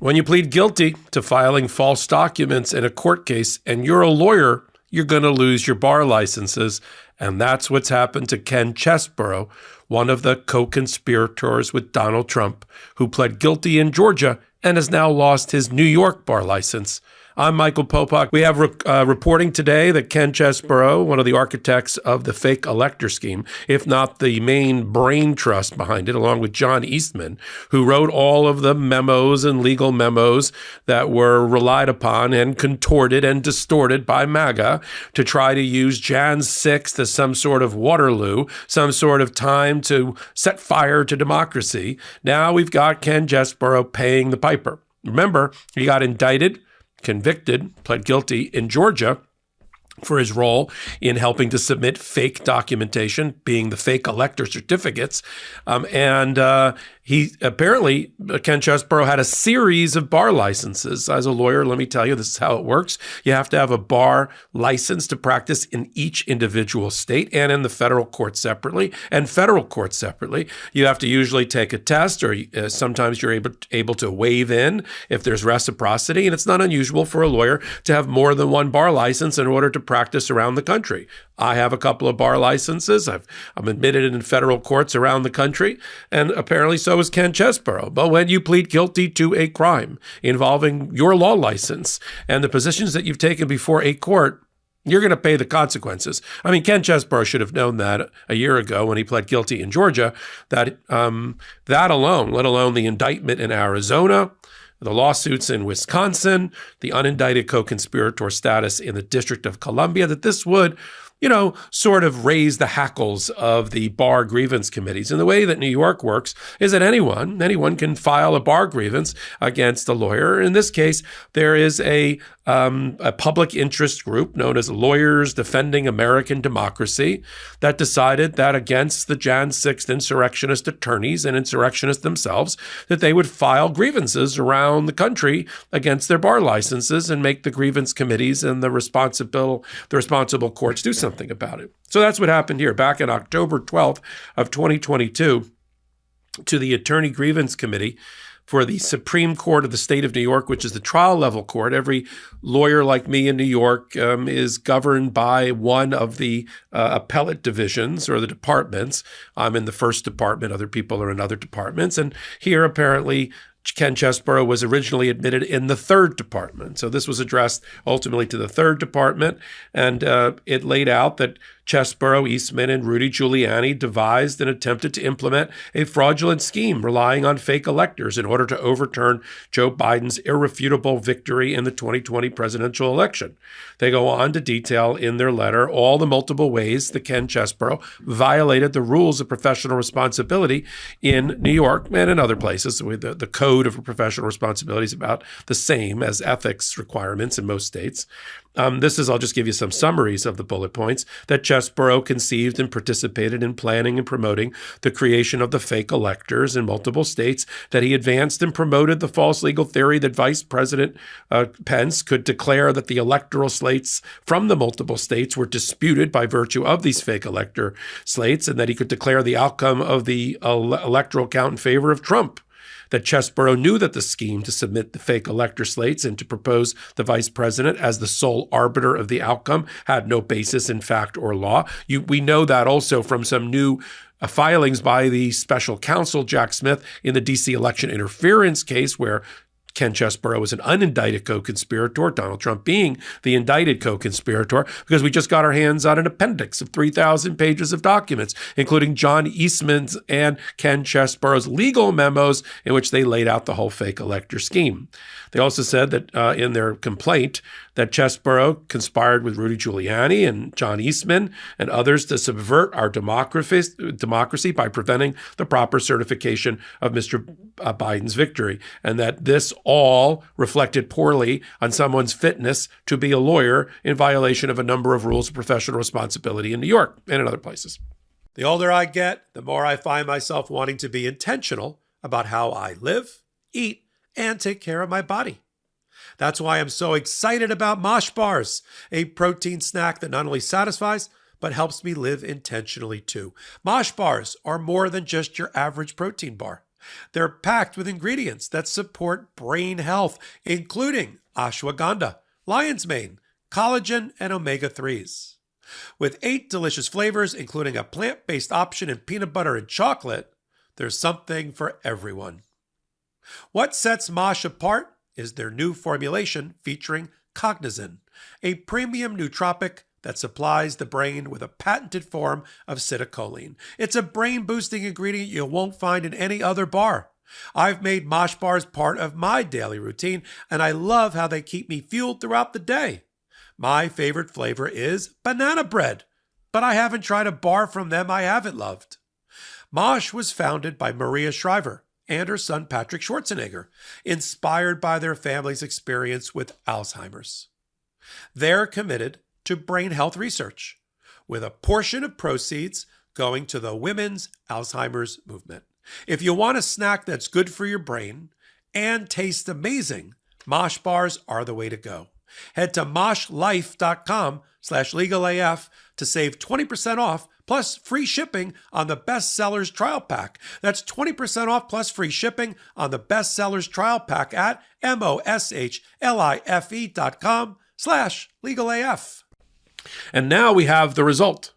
When you plead guilty to filing false documents in a court case and you're a lawyer, you're going to lose your bar licenses. And that's what's happened to Ken Chesebro, one of the co-conspirators with Donald Trump, who pled guilty in Georgia and has now lost his New York bar license. I'm Michael Popak. We have reporting today that Ken Chesebro, one of the architects of the fake elector scheme, if not the main brain trust behind it, along with John Eastman, who wrote all of the memos and legal memos that were relied upon and contorted and distorted by MAGA to try to use Jan 6th as some sort of Waterloo, some sort of time to set fire to democracy. Now we've got Ken Chesebro paying the piper. Remember, he got indicted, convicted, pled guilty in Georgia for his role in helping to submit fake documentation, being the fake elector certificates. He apparently, Ken Chesebro, had a series of bar licenses. As a lawyer, let me tell you, this is how it works. You have to have a bar license to practice in each individual state and in the federal court separately and federal court separately. You have to usually take a test, or sometimes you're able to waive in if there's reciprocity. And it's not unusual for a lawyer to have more than one bar license in order to practice around the country. I have a couple of bar licenses. I'm admitted in federal courts around the country, and apparently so is Ken Chesebro. But when you plead guilty to a crime involving your law license and the positions that you've taken before a court, you're going to pay the consequences. I mean, Ken Chesebro should have known that a year ago when he pled guilty in Georgia, that alone, let alone the indictment in Arizona, the lawsuits in Wisconsin, the unindicted co-conspirator status in the District of Columbia, that this would, sort of raise the hackles of the bar grievance committees. And the way that New York works is that anyone can file a bar grievance against a lawyer. In this case, there is a public interest group known as Lawyers Defending American Democracy that decided that against the Jan 6th insurrectionist attorneys and insurrectionists themselves, that they would file grievances around the country against their bar licenses and make the grievance committees and the responsible courts do something about it. So that's what happened here. Back in October 12th of 2022, to the Attorney Grievance Committee for the Supreme Court of the state of New York, which is the trial level court. Every lawyer like me in New York is governed by one of the appellate divisions or the departments. I'm in the first department. Other people are in other departments. And here, apparently, Ken Chesebro was originally admitted in the third department. So this was addressed ultimately to the third department, and it laid out that Chesebro, Eastman, and Rudy Giuliani devised and attempted to implement a fraudulent scheme relying on fake electors in order to overturn Joe Biden's irrefutable victory in the 2020 presidential election. They go on to detail in their letter all the multiple ways that Ken Chesebro violated the rules of professional responsibility in New York and in other places. The code of professional responsibility is about the same as ethics requirements in most states. I'll just give you some summaries of the bullet points, that Chesebro conceived and participated in planning and promoting the creation of the fake electors in multiple states, that he advanced and promoted the false legal theory that Vice President Pence could declare that the electoral slates from the multiple states were disputed by virtue of these fake elector slates, and that he could declare the outcome of the electoral count in favor of Trump. That Chesebro knew that the scheme to submit the fake elector slates and to propose the vice president as the sole arbiter of the outcome had no basis in fact or law. We know that also from some new filings by the special counsel, Jack Smith, in the D.C. election interference case, where Ken Chesebro was an unindicted co-conspirator, Donald Trump being the indicted co-conspirator, because we just got our hands on an appendix of 3,000 pages of documents, including John Eastman's and Ken Chesebro's legal memos in which they laid out the whole fake elector scheme. They also said that in their complaint that Chesebro conspired with Rudy Giuliani and John Eastman and others to subvert our democracy by preventing the proper certification of Mr. Biden's victory, and that this all reflected poorly on someone's fitness to be a lawyer in violation of a number of rules of professional responsibility in New York and in other places. The older I get, the more I find myself wanting to be intentional about how I live, eat, and take care of my body. That's why I'm so excited about Mosh Bars, a protein snack that not only satisfies, but helps me live intentionally too. Mosh Bars are more than just your average protein bar. They're packed with ingredients that support brain health, including ashwagandha, lion's mane, collagen, and omega-3s. With 8 delicious flavors, including a plant-based option in peanut butter and chocolate, there's something for everyone. What sets Mosh apart is their new formulation featuring cognizin, a premium nootropic that supplies the brain with a patented form of acetylcholine. It's a brain-boosting ingredient you won't find in any other bar. I've made Mosh bars part of my daily routine, and I love how they keep me fueled throughout the day. My favorite flavor is banana bread, but I haven't tried a bar from them I haven't loved. Mosh was founded by Maria Shriver and her son Patrick Schwarzenegger, inspired by their family's experience with Alzheimer's. They're committed to brain health research, with a portion of proceeds going to the Women's Alzheimer's Movement. If you want a snack that's good for your brain and tastes amazing, Mosh bars are the way to go. Head to moshlife.com/legalaf to save 20% off plus free shipping on the Bestsellers Trial Pack. That's 20% off plus free shipping on the Bestsellers Trial Pack at moshlife.com/legalaf. And now we have the result.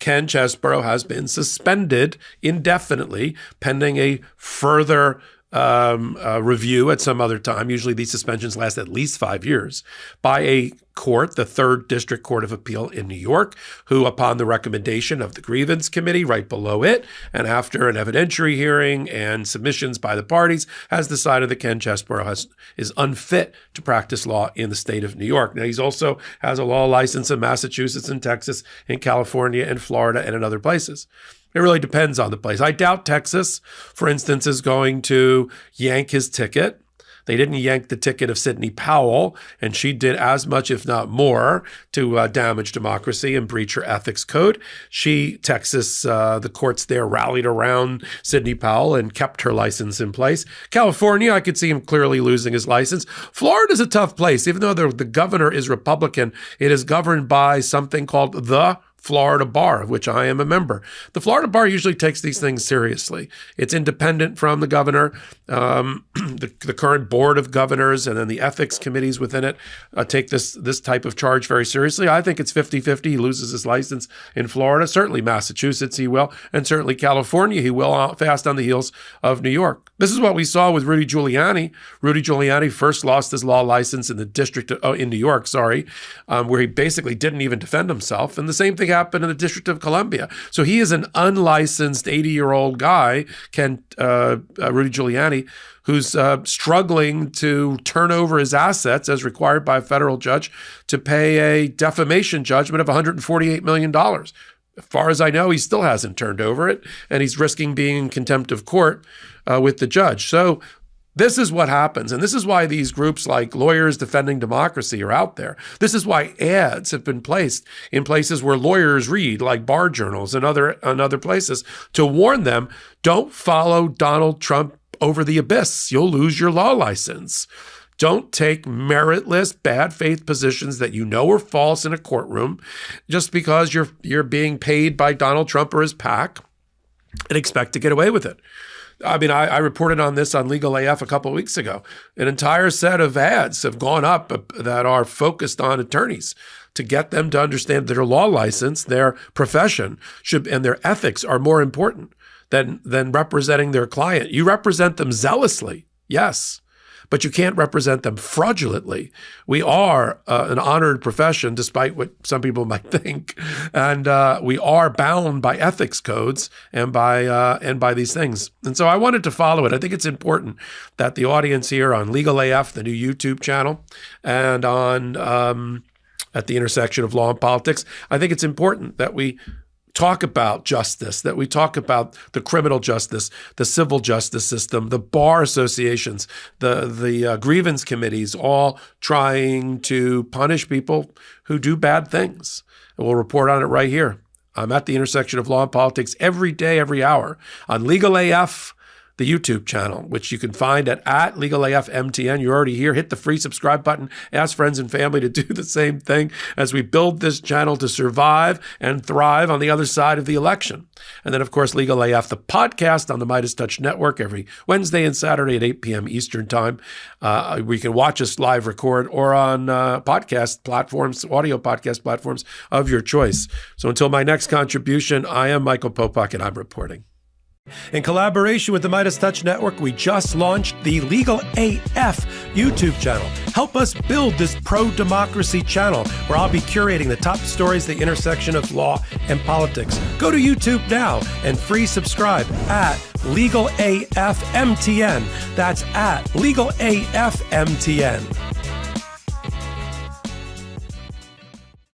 Ken Chesborough has been suspended indefinitely pending a further review at some other time. Usually these suspensions last at least 5 years by a court, the 3rd District Court of Appeal in New York, who, upon the recommendation of the grievance committee right below it, and after an evidentiary hearing and submissions by the parties, has decided that Ken Chesborough is unfit to practice law in the state of New York. Now, he's also has a law license in Massachusetts and Texas, in California and Florida, and in other places. It really depends on the place. I doubt Texas, for instance, is going to yank his ticket. They didn't yank the ticket of Sidney Powell, and she did as much, if not more, to damage democracy and breach her ethics code. Texas, the courts there rallied around Sidney Powell and kept her license in place. California, I could see him clearly losing his license. Florida's a tough place. Even though the governor is Republican, it is governed by something called the Florida Bar, of which I am a member. The Florida Bar usually takes these things seriously. It's independent from the governor. The current board of governors and then the ethics committees within it take this type of charge very seriously. I think it's 50-50. He loses his license in Florida. Certainly Massachusetts he will, and certainly California he will, fast on the heels of New York. This is what we saw with Rudy Giuliani. Rudy Giuliani first lost his law license in in New York, where he basically didn't even defend himself. And the same thing happened in the District of Columbia. So he is an unlicensed 80-year-old guy, Rudy Giuliani, who's struggling to turn over his assets as required by a federal judge to pay a defamation judgment of $148 million. As far as I know, he still hasn't turned over it, and he's risking being in contempt of court with the judge. So this is what happens, and this is why these groups like Lawyers Defending Democracy are out there. This is why ads have been placed in places where lawyers read, like bar journals and other places, to warn them, don't follow Donald Trump over the abyss. You'll lose your law license. Don't take meritless, bad faith positions that you know are false in a courtroom just because you're being paid by Donald Trump or his PAC and expect to get away with it. I mean, I reported on this on Legal AF a couple of weeks ago. An entire set of ads have gone up that are focused on attorneys to get them to understand that their law license, their profession, and their ethics are more important than representing their client. You represent them zealously, yes, but you can't represent them fraudulently. We are an honored profession, despite what some people might think, and we are bound by ethics codes and by these things. And so I wanted to follow it. I think it's important that the audience here on Legal AF, the new YouTube channel, and on at the intersection of law and politics, I think it's important that we talk about justice, that we talk about the criminal justice, the civil justice system, the bar associations, the grievance committees, all trying to punish people who do bad things. And we'll report on it right here. I'm at the intersection of law and politics every day, every hour on Legal AF, the YouTube channel, which you can find at LegalAFMTN. You're already here. Hit the free subscribe button. Ask friends and family to do the same thing as we build this channel to survive and thrive on the other side of the election. And then, of course, Legal AF, the podcast on the Midas Touch Network every Wednesday and Saturday at 8 p.m. Eastern Time. We can watch us live record or on podcast platforms, audio podcast platforms of your choice. So until my next contribution, I am Michael Popak, and I'm reporting. In collaboration with the Midas Touch Network, we just launched the Legal AF YouTube channel. Help us build this pro-democracy channel where I'll be curating the top stories, the intersection of law and politics. Go to YouTube now and free subscribe at Legal AF MTN. That's at Legal AF MTN.